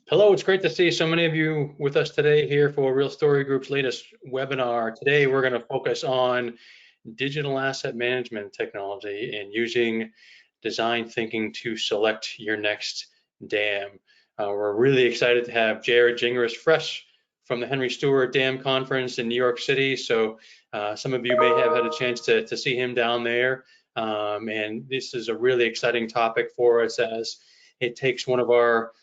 Hello, it's great to see so many of you with us today here for Real Story Group's latest webinar. Today, we're going to focus on digital asset management technology and using design thinking to select your next dam. We're really excited to have Jarrod Gingras fresh from the Henry Stewart Dam Conference in New York City. So some of you may have had a chance to see him down there. And this is a really exciting topic for us as it takes one of our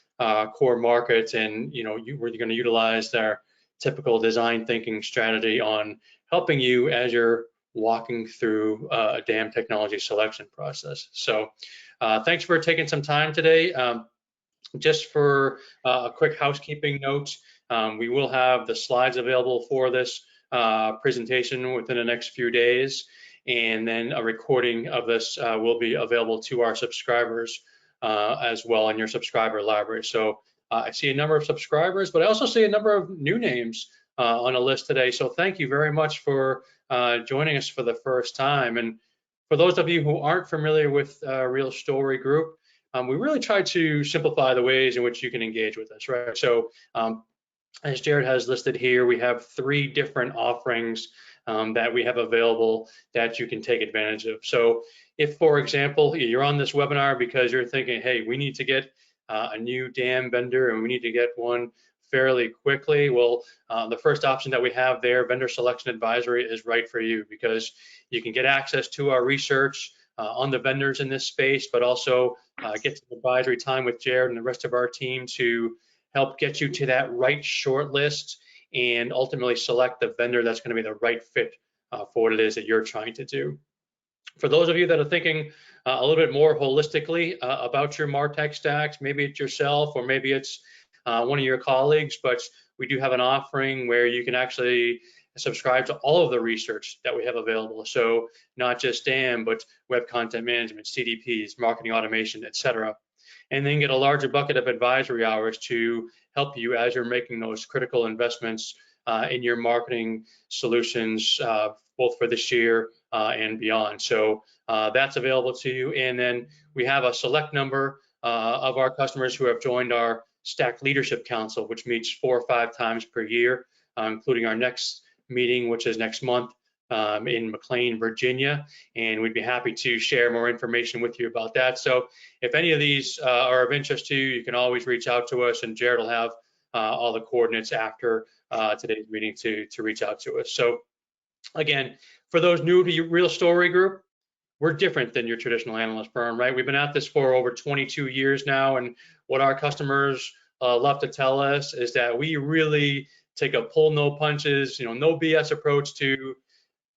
core markets, and we're going to utilize our typical design thinking strategy on helping you as you're walking through a dam technology selection process. So thanks for taking some time today. Just for a quick housekeeping note, we will have the slides available for this presentation within the next few days, and then a recording of this will be available to our subscribers as well in your subscriber library. So I see a number of subscribers, but I also see a number of new names on the list today. So thank you very much for joining us for the first time. And for those of you who aren't familiar with Real Story Group, we really try to simplify the ways in which you can engage with us, right? So as Jarrod has listed here, we have 3 different offerings that we have available that you can take advantage of. So if, for example, you're on this webinar because you're thinking, hey, we need to get a new dam vendor and we need to get one fairly quickly, well, the first option that we have there, vendor selection advisory, is right for you because you can get access to our research on the vendors in this space, but also get some advisory time with Jarrod and the rest of our team to help get you to that right short list and ultimately select the vendor that's going to be the right fit for what it is that you're trying to do. For those of you that are thinking a little bit more holistically about your MarTech stacks, maybe it's yourself or maybe it's one of your colleagues, but we do have an offering where you can actually subscribe to all of the research that we have available. So not just DAM, but web content management, CDPs, marketing automation, etc. And then get a larger bucket of advisory hours to help you as you're making those critical investments in your marketing solutions, both for this year and beyond. So that's available to you. And then we have a select number of our customers who have joined our Stack Leadership Council, which meets 4 or 5 times per year, including our next meeting, which is next month in McLean, Virginia, and we'd be happy to share more information with you about that. So if any of these are of interest to you, you can always reach out to us, and Jarrod will have all the coordinates after today's meeting to reach out to us. So again, for those new to Real Story Group, we're different than your traditional analyst firm, right? We've been at this for over 22 years now, and what our customers love to tell us is that we really take a pull no punches, no BS approach to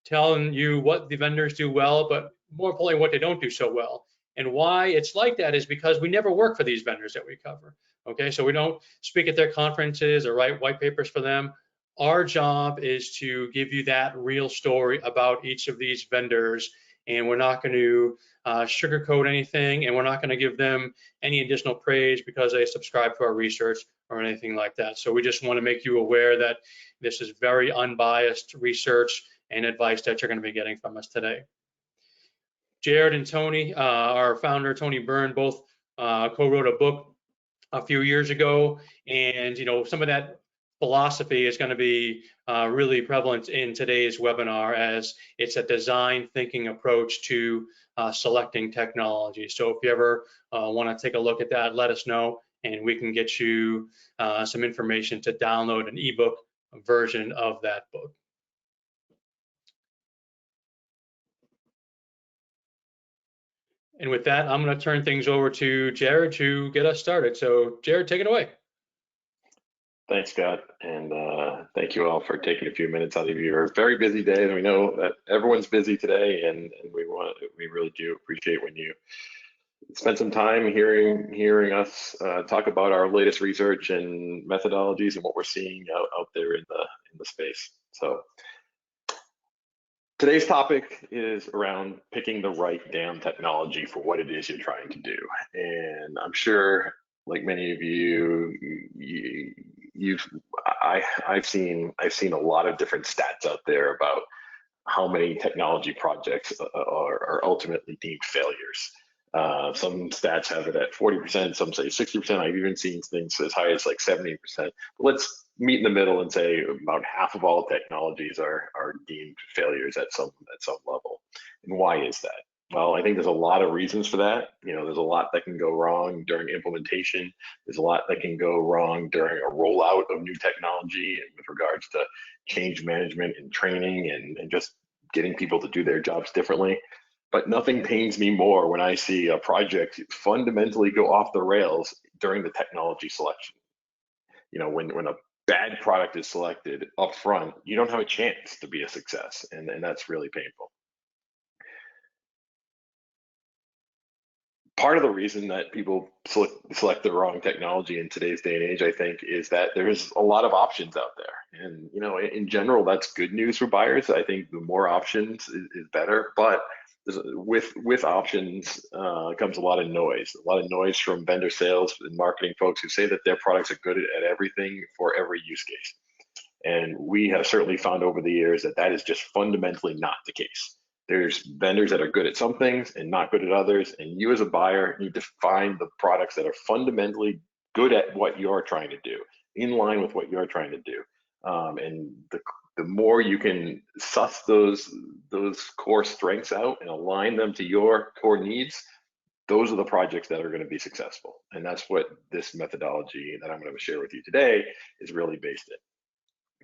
telling you what the vendors do well, but more importantly, what they don't do so well. And why it's like that is because we never work for these vendors that we cover. Okay, so we don't speak at their conferences or write white papers for them. Our job is to give you that real story about each of these vendors, and we're not going to sugarcoat anything, and we're not going to give them any additional praise because they subscribe to our research or anything like that. So we just want to make you aware that this is very unbiased research and advice that you're going to be getting from us today. Jarrod and Tony, our founder, Tony Byrne, both co-wrote a book a few years ago, and some of that philosophy is going to be really prevalent in today's webinar, as it's a design thinking approach to selecting technology. So if you ever want to take a look at that, let us know, and we can get you some information to download an ebook version of that book. And with that, I'm going to turn things over to Jarrod to get us started. So Jarrod, take it away. Thanks, Scott, and thank you all for taking a few minutes out of your very busy day. And we know that everyone's busy today, and we really do appreciate when you spend some time hearing us talk about our latest research and methodologies and what we're seeing out there in the space. So today's topic is around picking the right dam technology for what it is you're trying to do. And I'm sure, like many of I've seen a lot of different stats out there about how many technology projects are ultimately deemed failures. Some stats have it at 40%, some say 60%. I've even seen things as high as like 70%. But let's meet in the middle and say about half of all technologies are deemed failures at some level. And why is that? Well, I think there's a lot of reasons for that. There's a lot that can go wrong during implementation. There's a lot that can go wrong during a rollout of new technology with regards to change management and training and just getting people to do their jobs differently. But nothing pains me more when I see a project fundamentally go off the rails during the technology selection. When a bad product is selected up front, you don't have a chance to be a success, and that's really painful. Part of the reason that people select the wrong technology in today's day and age, I think, is that there's a lot of options out there. And, in general, that's good news for buyers. I think the more options is better, but with options comes a lot of noise from vendor sales and marketing folks who say that their products are good at everything for every use case. And we have certainly found over the years that that is just fundamentally not the case. There's vendors that are good at some things and not good at others, and you as a buyer need to find the products that are fundamentally good at what you're trying to do, in line with what you're trying to do. And the more you can suss those core strengths out and align them to your core needs, those are the projects that are going to be successful. And that's what this methodology that I'm going to share with you today is really based in.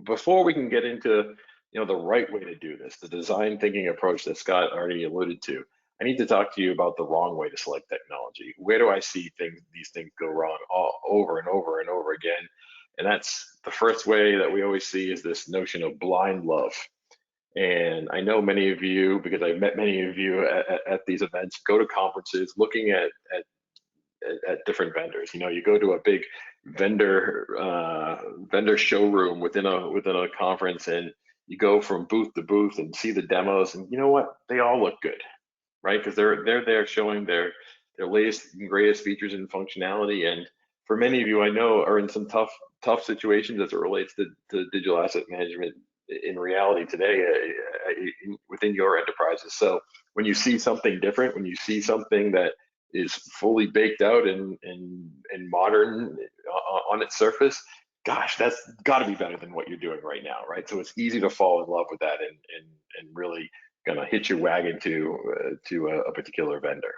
Before we can get into the right way to do this, the design thinking approach that Scott already alluded to, I need to talk to you about the wrong way to select technology. Where do I see these things go wrong over and over and over again? And that's the first way that we always see is this notion of blind love. And I know many of you, because I've met many of you at these events, go to conferences looking at different vendors. You go to a big vendor showroom within a conference, and you go from booth to booth and see the demos, and you know what? They all look good, right? Because they're there showing their latest and greatest features and functionality. And for many of you, I know, are in some tough situations as it relates to digital asset management in reality today within your enterprises. So when you see something different, when you see something that is fully baked out and modern on its surface, gosh, that's got to be better than what you're doing right now, right? So it's easy to fall in love with that and really gonna hitch your wagon to a particular vendor.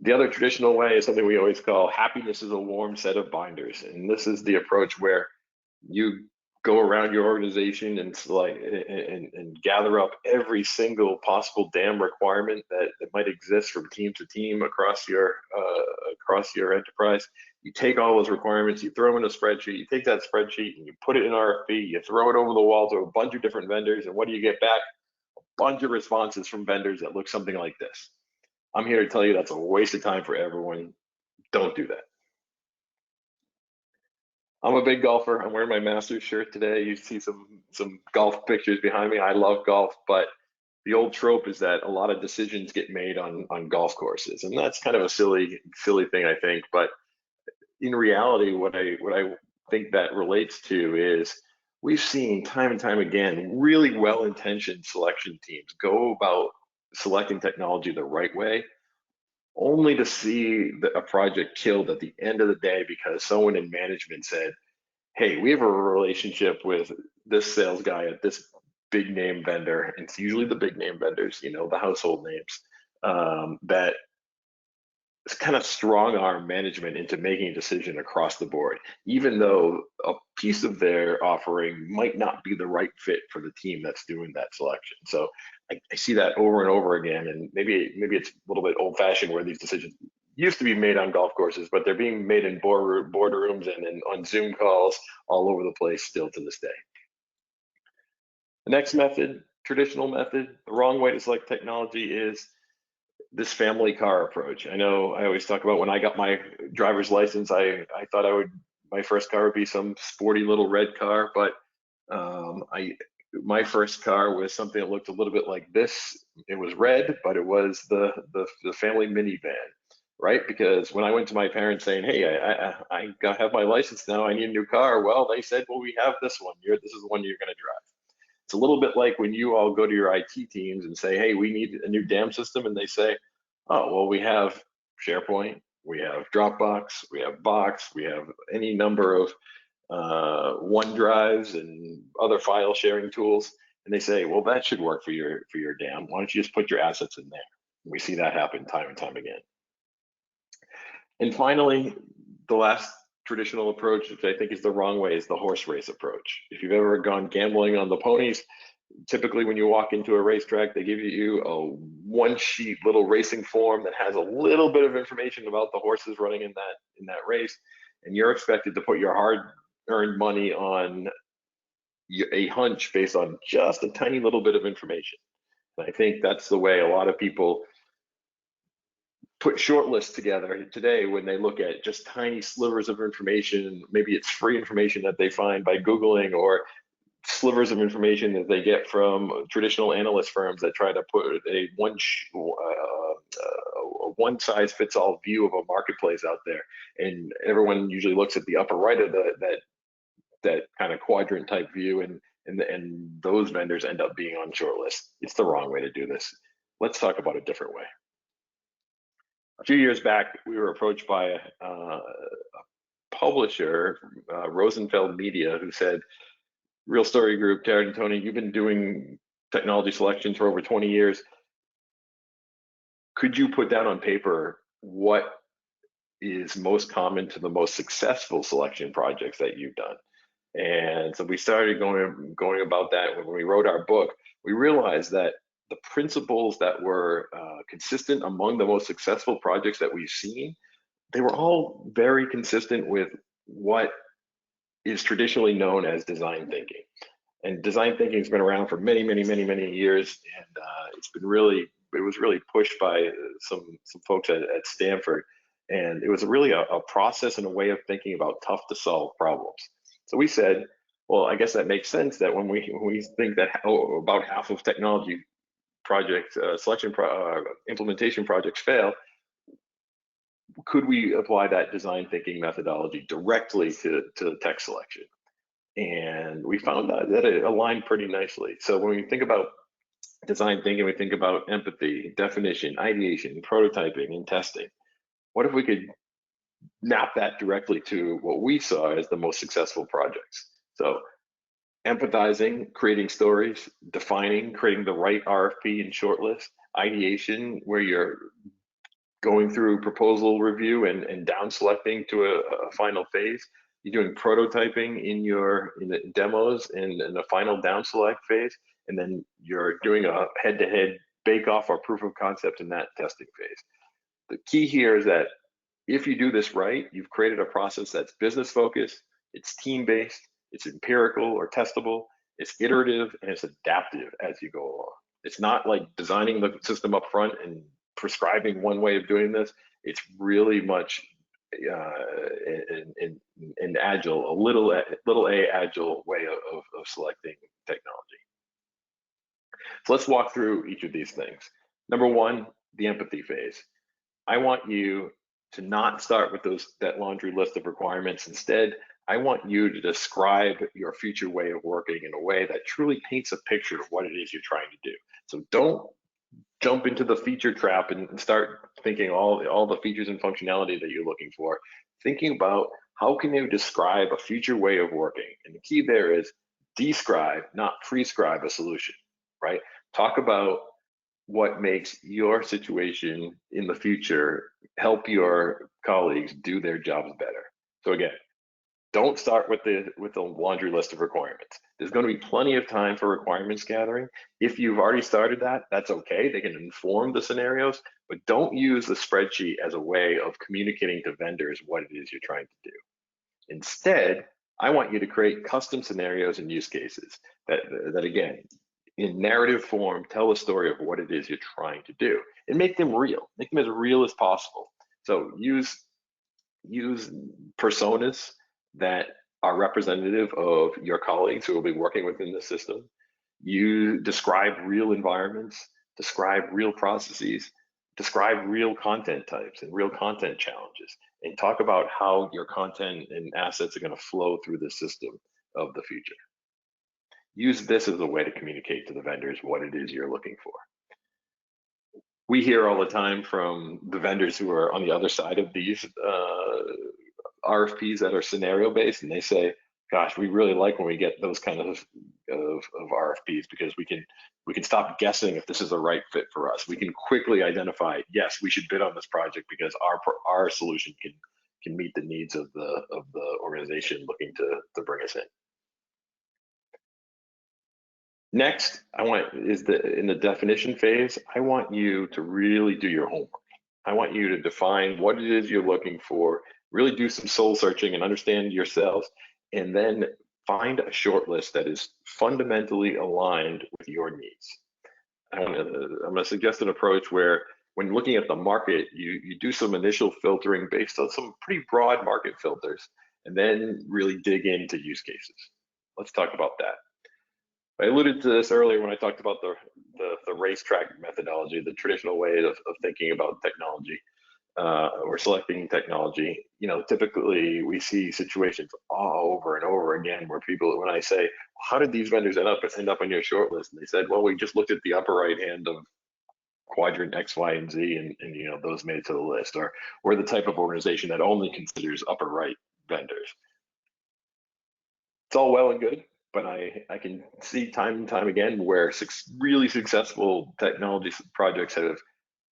The other traditional way is something we always call happiness is a warm set of binders, and this is the approach where you go around your organization and gather up every single possible damn requirement that might exist from team to team across your enterprise. You take all those requirements, you throw them in a spreadsheet, you take that spreadsheet and you put it in RFP, you throw it over the wall to a bunch of different vendors, and what do you get back? A bunch of responses from vendors that look something like this. I'm here to tell you that's a waste of time for everyone. Don't do that. I'm a big golfer. I'm wearing my Masters shirt today. You see some golf pictures behind me. I love golf, but the old trope is that a lot of decisions get made on golf courses, and that's kind of a silly thing, I think. But in reality, what I think that relates to is we've seen time and time again really well-intentioned selection teams go about selecting technology the right way, only to see a project killed at the end of the day because someone in management said, hey, we have a relationship with this sales guy at this big name vendor, and it's usually the big name vendors, the household names, that kind of strong arm management into making a decision across the board, even though a piece of their offering might not be the right fit for the team that's doing that selection. So I see that over and over again, and maybe it's a little bit old fashioned where these decisions used to be made on golf courses, but they're being made in boardrooms and on Zoom calls all over the place still to this day. The next method, traditional method, the wrong way to select technology is this family car approach. I know I always talk about when I got my driver's license, I thought my first car would be some sporty little red car, but my first car was something that looked a little bit like this. It was red, but it was the family minivan, right? Because when I went to my parents saying, hey, I have my license now, I need a new car. Well, they said, well, we have this one. This is the one you're gonna drive. It's a little bit like when you all go to your IT teams and say, hey, we need a new DAM system, and they say, Oh, well, we have SharePoint, we have Dropbox, we have Box, we have any number of OneDrives and other file sharing tools. And they say, well, that should work for your dam. Why don't you just put your assets in there? We see that happen time and time again. And finally, the last traditional approach, which I think is the wrong way, is the horse race approach. If you've ever gone gambling on the ponies, typically when you walk into a racetrack, they give you a one-sheet little racing form that has a little bit of information about the horses running in that race, and you're expected to put your hard-earned money on a hunch based on just a tiny little bit of information. And I think that's the way a lot of people put shortlists together today when they look at just tiny slivers of information. Maybe it's free information that they find by Googling, or slivers of information that they get from traditional analyst firms that try to put a one size fits all view of a marketplace out there. And everyone usually looks at the upper right of that kind of quadrant type view, and those vendors end up being on shortlists. It's the wrong way to do this. Let's talk about a different way. A few years back, we were approached by a publisher, Rosenfeld Media, who said, Real Story Group, Jarrod and Tony, you've been doing technology selections for over 20 years. Could you put down on paper what is most common to the most successful selection projects that you've done? And so we started going about that. When we wrote our book, we realized that the principles that were consistent among the most successful projects that we've seen, they were all very consistent with what is traditionally known as design thinking. And design thinking has been around for many, many, many, many years, and it was really pushed by some folks at Stanford, and it was really a process and a way of thinking about tough to solve problems. So we said, well, I guess that makes sense that when we think that about half of technology project implementation projects fail, could we apply that design thinking methodology directly to tech selection? And we found that it aligned pretty nicely. So when we think about design thinking, we think about empathy, definition, ideation, prototyping, and testing. What if we could map that directly to what we saw as the most successful projects? So empathizing, creating stories, defining, creating the right RFP and shortlist, ideation, where you're going through proposal review and down selecting to a final phase. You're doing prototyping in the demos and the final down select phase, and then you're doing a head-to-head bake-off or proof of concept in that testing phase. The key here is that if you do this right, you've created a process that's business focused, it's team-based, it's empirical or testable, it's iterative, and it's adaptive as you go along. It's not like designing the system up front and prescribing one way of doing this. It's really much in agile, a little a agile way of selecting technology. So let's walk through each of these things. Number one, the empathy phase. I want you to not start with that laundry list of requirements. Instead, I want you to describe your future way of working in a way that truly paints a picture of what it is you're trying to do. So don't jump into the feature trap and start thinking all the features and functionality that you're looking for. Thinking about how can you describe a future way of working? And the key there is describe, not prescribe a solution, right? Talk about what makes your situation in the future help your colleagues do their jobs better. So again, don't start with the laundry list of requirements. There's going to be plenty of time for requirements gathering. If you've already started that, that's okay. They can inform the scenarios, but don't use the spreadsheet as a way of communicating to vendors what it is you're trying to do. Instead, I want you to create custom scenarios and use cases that again, in narrative form, tell a story of what it is you're trying to do and make them real. Make them as real as possible. So use personas that are representative of your colleagues who will be working within the system. You describe real environments, describe real processes, describe real content types and real content challenges, and talk about how your content and assets are going to flow through the system of the future. Use this as a way to communicate to the vendors what it is you're looking for. we hear all the time from the vendors who are on the other side of these RFPs that are scenario based, and they say, gosh, we really like when we get those kind of RFPs, because we can stop guessing if this is the right fit for us. We can quickly identify, yes, we should bid on this project because our solution can meet the needs of the organization looking to bring us in. Next, in the definition phase, I want you to really do your homework. I want you to define what it is you're looking for, really do some soul searching and understand yourselves, and then find a short list that is fundamentally aligned with your needs. I'm gonna suggest an approach where, when looking at the market, you do some initial filtering based on some pretty broad market filters, and then really dig into use cases. Let's talk about that. I alluded to this earlier when I talked about the racetrack methodology, the traditional way of thinking about technology or selecting technology. You know, typically we see situations all over and over again where people, when I say, how did these vendors end up on your short list? And they said, well, we just looked at the upper right hand of quadrant X, Y, and Z, and you know, those made it to the list. Or we're the type of organization that only considers upper right vendors. It's all well and good, but I can see time and time again where really successful technology projects have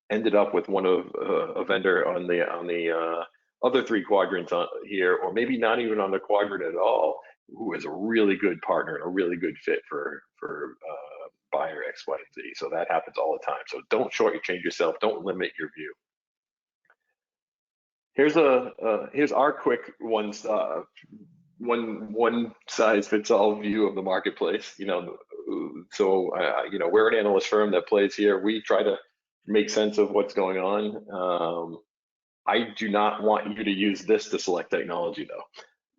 ended up with one of a vendor on the other three quadrants here, or maybe not even on the quadrant at all, who is a really good partner and a really good fit for buyer X, Y, and Z. So that happens all the time. So don't shortchange yourself. Don't limit your view. Here's our quick one size fits all view of the marketplace. You know, so you know, we're an analyst firm that plays here. We try to make sense of what's going on. I do not want you to use this to select technology, though.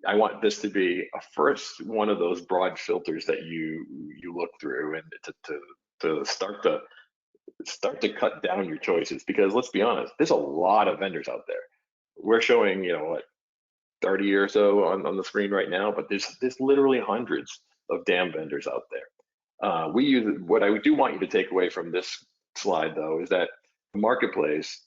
I want this to be a first one of those broad filters that you look through, and to start to cut down your choices, because let's be honest, there's a lot of vendors out there. We're showing, you know, what, 30 or so on the screen right now, but there's literally hundreds of damn vendors out there. What I do want you to take away from this slide, though, is that the marketplace,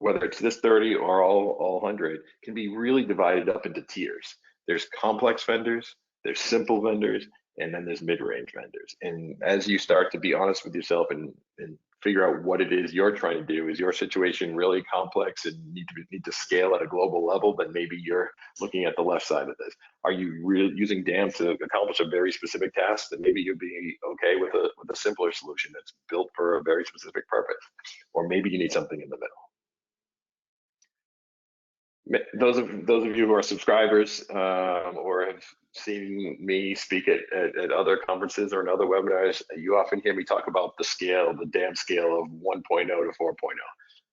whether it's this 30 or all 100, can be really divided up into tiers. There's complex vendors, there's simple vendors, and then there's mid-range vendors. And as you start to be honest with yourself and figure out what it is you're trying to do, is your situation really complex and need to scale at a global level, then maybe you're looking at the left side of this. Are you really using DAM to accomplish a very specific task? Then maybe you'd be okay with a simpler solution that's built for a very specific purpose. Or maybe you need something in the middle. Those of you who are subscribers or have seen me speak at other conferences or in other webinars, you often hear me talk about the DAM scale of 1.0 to 4.0.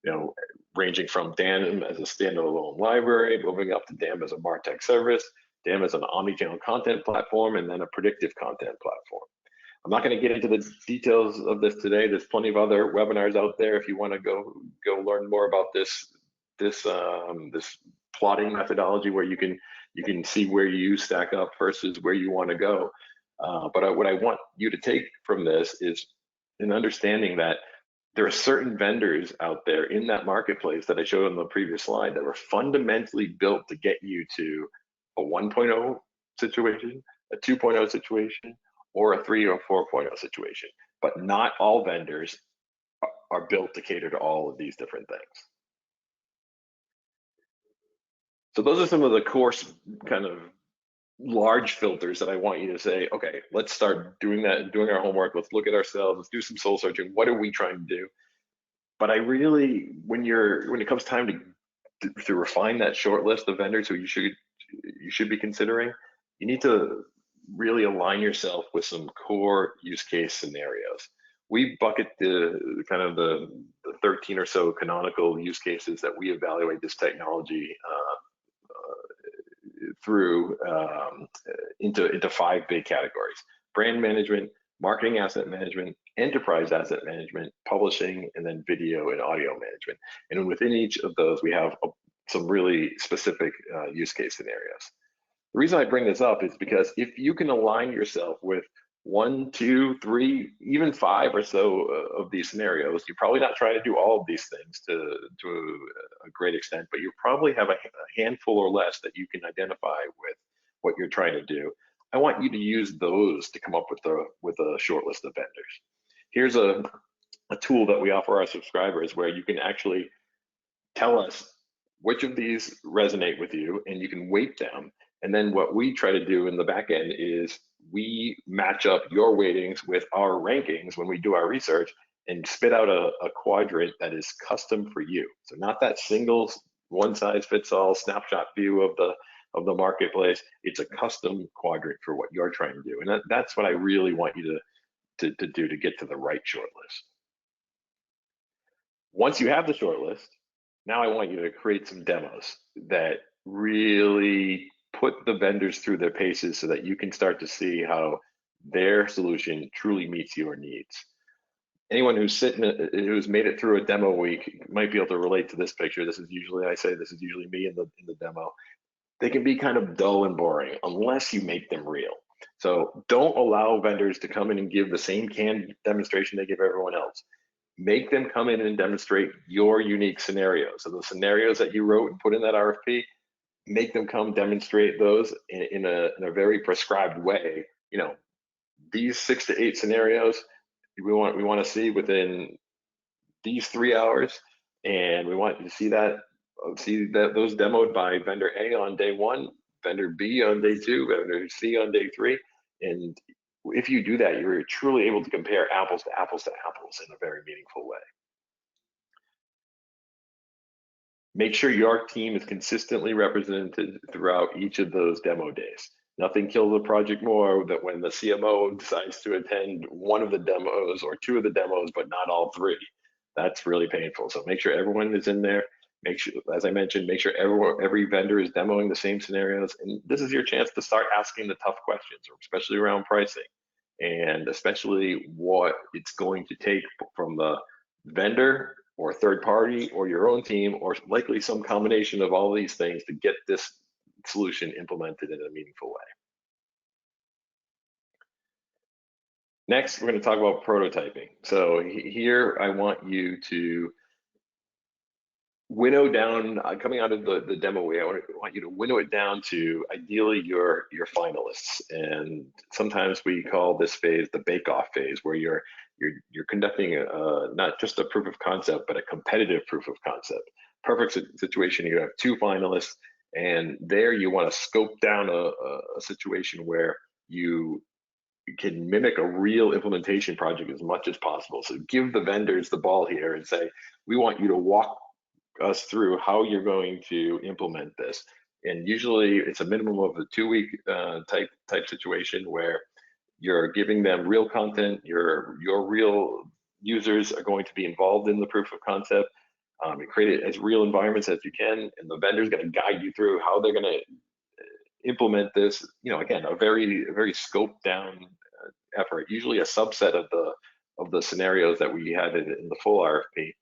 You know, ranging from DAM as a standalone library, moving up to DAM as a MarTech service, DAM as an omnichannel content platform, and then a predictive content platform. I'm not going to get into the details of this today. There's plenty of other webinars out there if you want to go learn more about this plotting methodology, where you can see where you stack up versus where you want to go. But what I want you to take from this is an understanding that there are certain vendors out there in that marketplace that I showed on the previous slide that were fundamentally built to get you to a 1.0 situation, a 2.0 situation, or a 3 or 4.0 situation. But not all vendors are built to cater to all of these different things. So those are some of the core kind of large filters that I want you to say, okay, let's start doing that, doing our homework. Let's look at ourselves. Let's do some soul searching. What are we trying to do? But I really, when it comes time to refine that short list of vendors who you should be considering, you need to really align yourself with some core use case scenarios. We bucket the 13 or so canonical use cases that we evaluate this technology through into 5 big categories: brand management, marketing asset management, enterprise asset management, publishing, and then video and audio management. And within each of those, we have some really specific use case scenarios. The reason I bring this up is because if you can align yourself with 1, 2, 3, even 5 or so of these scenarios. You're probably not trying to do all of these things to a great extent, but you probably have a handful or less that you can identify with what you're trying to do. I want you to use those to come up with a short list of vendors. Here's a tool that we offer our subscribers where you can actually tell us which of these resonate with you, and you can weight them. And then what we try to do in the back end is we match up your weightings with our rankings when we do our research and spit out a quadrant that is custom for you. So not that single one size fits all snapshot view of the marketplace. It's a custom quadrant for what you're trying to do. And that's what I really want you to do to get to the right short list. Once you have the short list, now I want you to create some demos that really put the vendors through their paces so that you can start to see how their solution truly meets your needs. Anyone who's made it through a demo week might be able to relate to this picture. This is usually me in the demo. They can be kind of dull and boring unless you make them real. So don't allow vendors to come in and give the same canned demonstration they give everyone else. Make them come in and demonstrate your unique scenarios. So the scenarios that you wrote and put in that RFP, make them come demonstrate those in a very prescribed way. You know, these 6 to 8 scenarios we want to see within these 3 hours, and we want you to see those demoed by vendor A on day 1, vendor B on day 2, vendor C on day 3, and if you do that, you're truly able to compare apples to apples to apples in a very meaningful way. Make sure your team is consistently represented throughout each of those demo days. Nothing kills a project more than when the CMO decides to attend one of the demos or 2 of the demos, but not all 3. That's really painful. So make sure everyone is in there. Make sure, as I mentioned, make sure every vendor is demoing the same scenarios. And this is your chance to start asking the tough questions, especially around pricing, and especially what it's going to take from the vendor or third party or your own team, or likely some combination of all these things to get this solution implemented in a meaningful way. Next, we're going to talk about prototyping. So here I want you to winnow down, coming out of the demo way, I want you to winnow it down to ideally your finalists. And sometimes we call this phase the bake-off phase, where you're conducting not just a proof of concept, but a competitive proof of concept. Perfect situation, you have 2 finalists, and there you want to scope down a situation where you can mimic a real implementation project as much as possible. So give the vendors the ball here and say, we want you to walk us through how you're going to implement this. And usually it's a minimum of a 2-week type situation where you're giving them real content, your real users are going to be involved in the proof of concept. You create it as real environments as you can, and the vendor's going to guide you through how they're going to implement this. You know, again, a very scoped down effort, usually a subset of the scenarios that we had in the full RFP.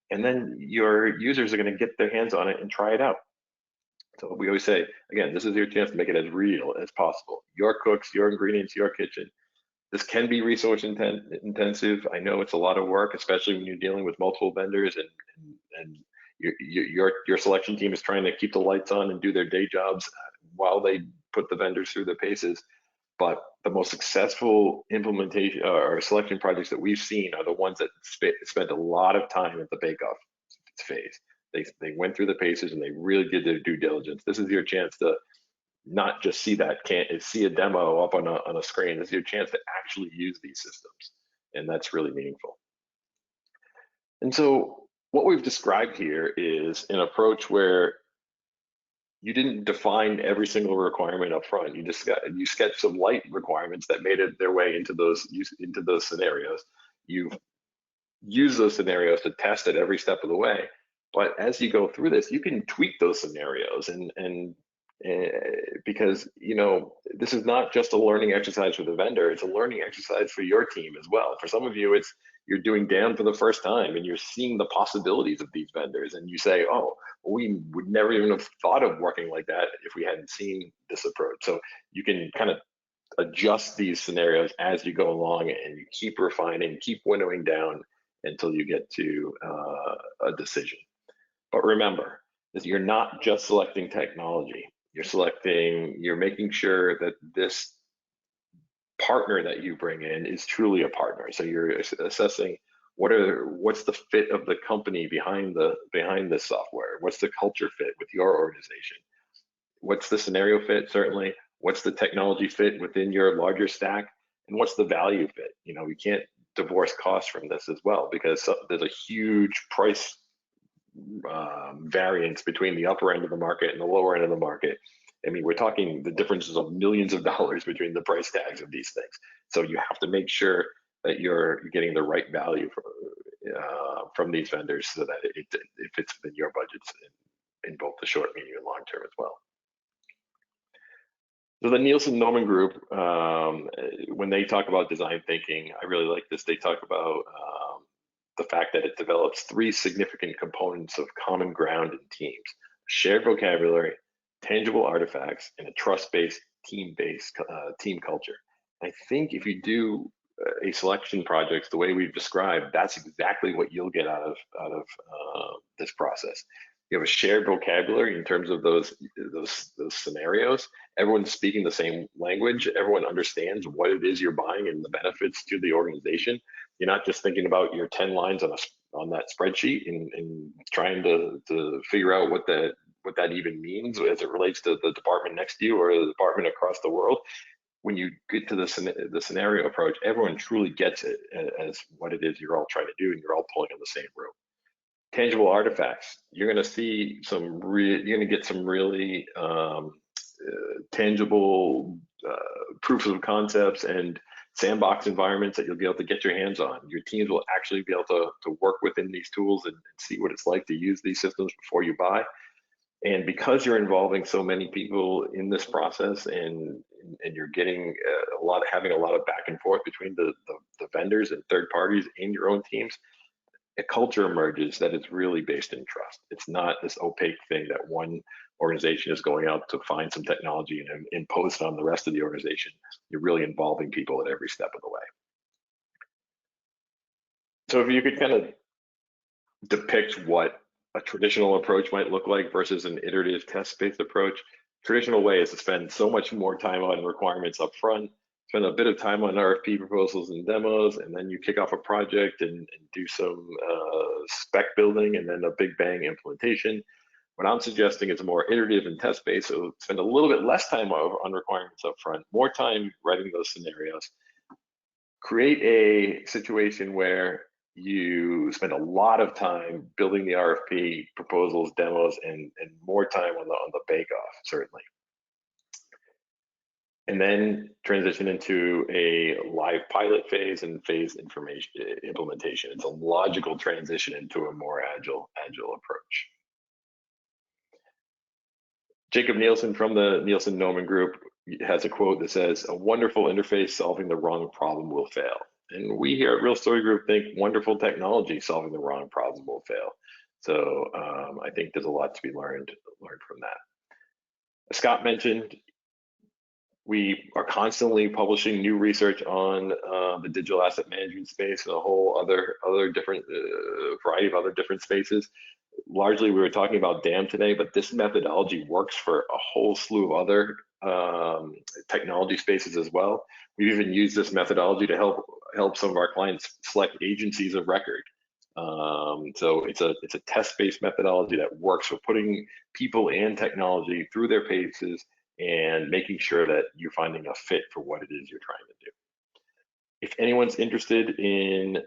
And then your users are going to get their hands on it and try it out. So we always say, again, this is your chance to make it as real as possible. Your cooks, your ingredients, your kitchen. This can be resource intensive. I know it's a lot of work, especially when you're dealing with multiple vendors and your selection team is trying to keep the lights on and do their day jobs while they put the vendors through their paces. But the most successful implementation or selection projects that we've seen are the ones that spent a lot of time at the bake-off phase. They went through the paces and they really did their due diligence. This is your chance to not just see a demo up on a screen. This is your chance to actually use these systems, and that's really meaningful. And so what we've described here is an approach where you didn't define every single requirement up front. You sketched some light requirements that made it their way into those scenarios. You've used those scenarios to test at every step of the way. But as you go through this, you can tweak those scenarios and because this is not just a learning exercise for the vendor, it's a learning exercise for your team as well. For some of you, you're doing DAM for the first time and you're seeing the possibilities of these vendors, and you say, oh, we would never even have thought of working like that if we hadn't seen this approach. So you can kind of adjust these scenarios as you go along, and you keep refining, keep winnowing down until you get to a decision. But remember, is you're not just selecting technology. You're making sure that this partner that you bring in is truly a partner. So you're assessing what's the fit of the company behind the software? What's the culture fit with your organization? What's the scenario fit, certainly? What's the technology fit within your larger stack? And what's the value fit? We can't divorce cost from this as well, because there's a huge price variance between the upper end of the market and the lower end of the market. I mean, we're talking the differences of millions of dollars between the price tags of these things. So you have to make sure that you're getting the right value from these vendors, so that it fits within your budgets in both the short, medium, and long term as well. So the Nielsen-Norman Group, when they talk about design thinking, I really like this. They talk about the fact that it develops 3 significant components of common ground in teams: shared vocabulary, tangible artifacts, and a trust-based, team-based team culture. I think if you do a selection project the way we've described, that's exactly what you'll get out of this process. You have a shared vocabulary in terms of those scenarios. Everyone's speaking the same language. Everyone understands what it is you're buying and the benefits to the organization. You're not just thinking about your 10 lines on that spreadsheet and trying to figure out what that even means as it relates to the department next to you or the department across the world. When you get to the scenario approach, everyone truly gets it as what it is you're all trying to do, and you're all pulling on the same rope. Tangible artifacts. You're going to see you're going to get some really tangible proofs of concepts and sandbox environments that you'll be able to get your hands on. Your teams will actually be able to work within these tools and see what it's like to use these systems before you buy. And because you're involving so many people in this process, and you're getting having a lot of back and forth between the vendors and third parties and your own teams, a culture emerges that is really based in trust. It's not this opaque thing that one organization is going out to find some technology and impose it on the rest of the organization. You're really involving people at every step of the way. So if you could kind of depict what a traditional approach might look like versus an iterative test-based approach, traditional way is to spend so much more time on requirements up front, spend a bit of time on RFP proposals and demos, and then you kick off a project and do some spec building and then a big bang implementation. What I'm suggesting is a more iterative and test-based, so spend a little bit less time on requirements up front, more time writing those scenarios. Create a situation where you spend a lot of time building the RFP proposals, demos, and more time on the bake-off, certainly. And then transition into a live pilot phase and phase implementation. It's a logical transition into a more agile approach. Jacob Nielsen from the Nielsen-Norman Group has a quote that says, "A wonderful interface solving the wrong problem will fail." And we here at Real Story Group think wonderful technology solving the wrong problem will fail. So I think there's a lot to be learned from that. As Scott mentioned, we are constantly publishing new research on the digital asset management space and a whole other different variety of other different spaces. Largely, we were talking about DAM today, but this methodology works for a whole slew of other technology spaces as well. We've even used this methodology to help some of our clients select agencies of record. So it's a test-based methodology that works for putting people and technology through their paces and making sure that you're finding a fit for what it is you're trying to do. If anyone's interested in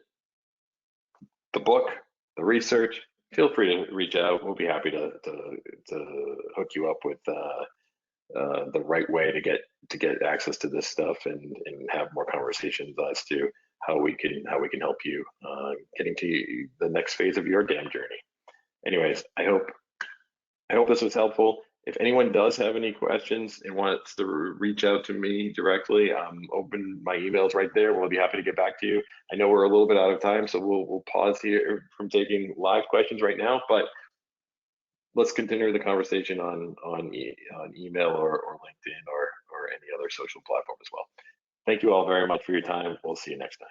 the book, the research, feel free to reach out. We'll be happy to hook you up with the right way to get access to this stuff and have more conversations as to how we can help you getting to the next phase of your DAM journey. Anyways, I hope this was helpful. If anyone does have any questions and wants to reach out to me directly, open my emails right there. We'll be happy to get back to you. I know we're a little bit out of time, so we'll pause here from taking live questions right now, but let's continue the conversation on email or LinkedIn or any other social platform as well. Thank you all very much for your time. We'll see you next time.